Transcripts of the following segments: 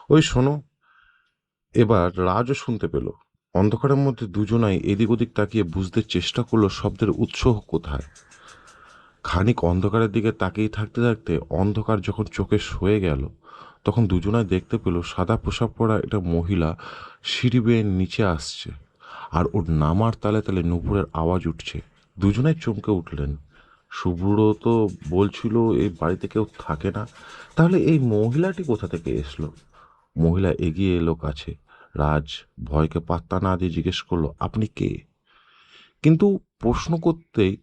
ওই শোনো, এবার রাজও শুনতে পেল। অন্ধকারের মধ্যে দুজনাই এদিক ওদিক তাকিয়ে বুঝতে চেষ্টা করলো শব্দের উৎস কোথায়। খানিক অন্ধকারের দিকে তাকিয়ে থাকতে থাকতে অন্ধকার যখন চোখে সয়ে গেল, তখন দুজনাই দেখতে পেল সাদা পোশাক পরা একটা মহিলা সিঁড়ি বেয়ে নিচে আসছে, আর ওর নামার তালে তালে নুপুরের আওয়াজ উঠছে। দুজনাই চমকে উঠলেন। সুব্রত বলছিল এই বাড়িতে কেউ থাকে না, তাহলে এই মহিলাটি কোথা থেকে এসলো? মহিলা এগিয়ে এলো কাছে। রাজ ভয়কে পাত্তা না দিয়ে জিজ্ঞেস করলো, আপনি কে? কিন্তু প্রশ্ন করতেই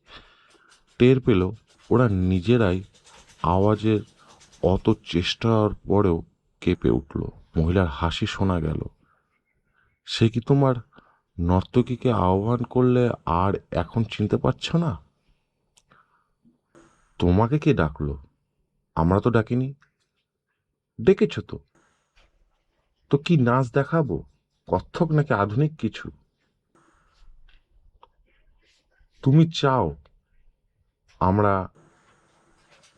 টের পেল ওরা নিজেরাই আওয়াজের অত চেষ্টার পরেও কেঁপে উঠল। মহিলার হাসি শোনা গেল। সে কি তোমার নর্তকীকে আহ্বান করলে আর এখন চিনতে পারছো না? তোমাকে কে ডাকলো? আমরা তো ডাকিনি। ডেকেছো তো। তো কি নাচ দেখাবো? কত্থক নাকি আধুনিক কিছু? তুমি চাও আমরা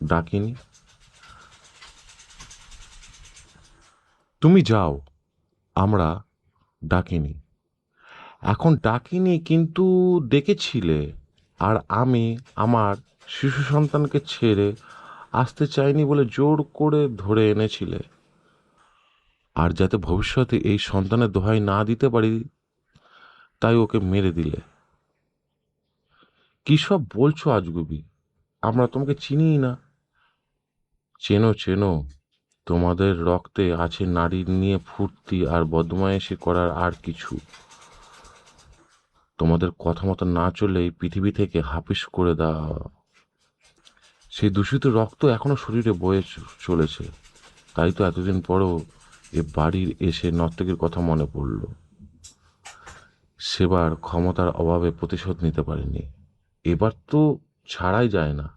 ডাকিনি? তুমি যাও, আমরা ডাকিনি। এখন ডাকিনি কিন্তু ডেকেছিলে। আর আমি আমার শিশু সন্তানকে ছেড়ে আসতে চাইনি বলে জোর করে ধরে এনেছিলে। আর যাতে ভবিষ্যতে এই সন্তানের দোহাই না দিতে পারি, তাই ওকে মেরে দিলে। কী সব বলছো আজগুবি? আমরা তোমাকে চিনিই না। চেনো চেনো, তোমাদের রক্তে আছে নারী নিয়ে ফুর্তি আর বদমায়েশি করার আর কিছু। তোমাদের কথা মতো না চললে এই পৃথিবী থেকে হাপিস করে দেওয়া। সেই দূষিত রক্ত এখনো শরীরে বয়ে চলেছে। তাই তো এতদিন পরেও এ বাড়ির এসে নর্তকীর কথা মনে পড়ল। সেবার ক্ষমতার অভাবে প্রতিশোধ নিতে পারিনি, এবার তো ছাড়াই যায় না।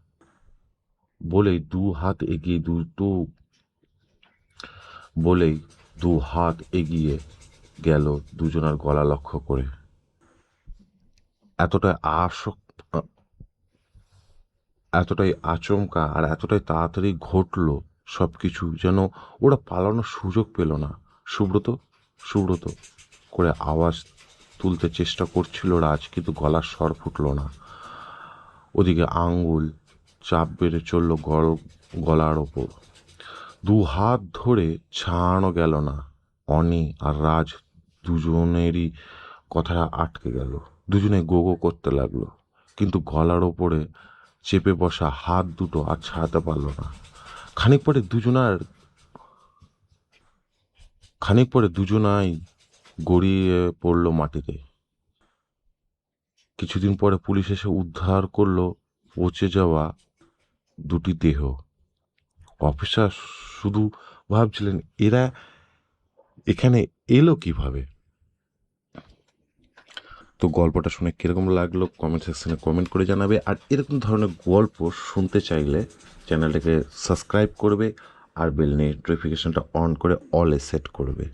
বলেই দু হাত এগিয়ে দুটো বলেই দু হাত এগিয়ে গেল দুজনার গলা লক্ষ্য করে। এতটাই এতটাই আচমকা আর এতটাই তাড়াতাড়ি ঘটলো সব কিছু, যেন ওরা পালানোর সুযোগ পেল না। সুব্রত, সুব্রত করে আওয়াজ তুলতে চেষ্টা করছিল রাজ, কিন্তু গলার স্বর ফুটল না। ওদিকে আঙ্গুল চাপ বেড়ে চলল গলার ওপর। দু হাত ধরে ছাড়ানো গেল না। অনি আর রাজ দুজনেরই কথা আটকে গেল। দুজনে গো গো করতে লাগলো, কিন্তু গলার ওপরে চেপে বসা হাত দুটো আর ছাড়াতে পারল না। খানিক পরে দুজনার খানিক পরে দুজনাই গড়িয়ে পড়ল মাটিতে। কিছুদিন পরে পুলিশ এসে উদ্ধার করলো পচে যাওয়া দুটি দেহ। অফিসার শুধু ভাবছিলেন এরা এখানে এলো কিভাবে। তো গল্পটা শুনে কীরকম লাগলো কমেন্ট সেকশনে কমেন্ট করে জানাবে। আর এরকম ধরনের গল্প শুনতে চাইলে চ্যানেলটাকে সাবস্ক্রাইব করবে আর বেল নোটিফিকেশনটা অন করে অলে সেট করবে।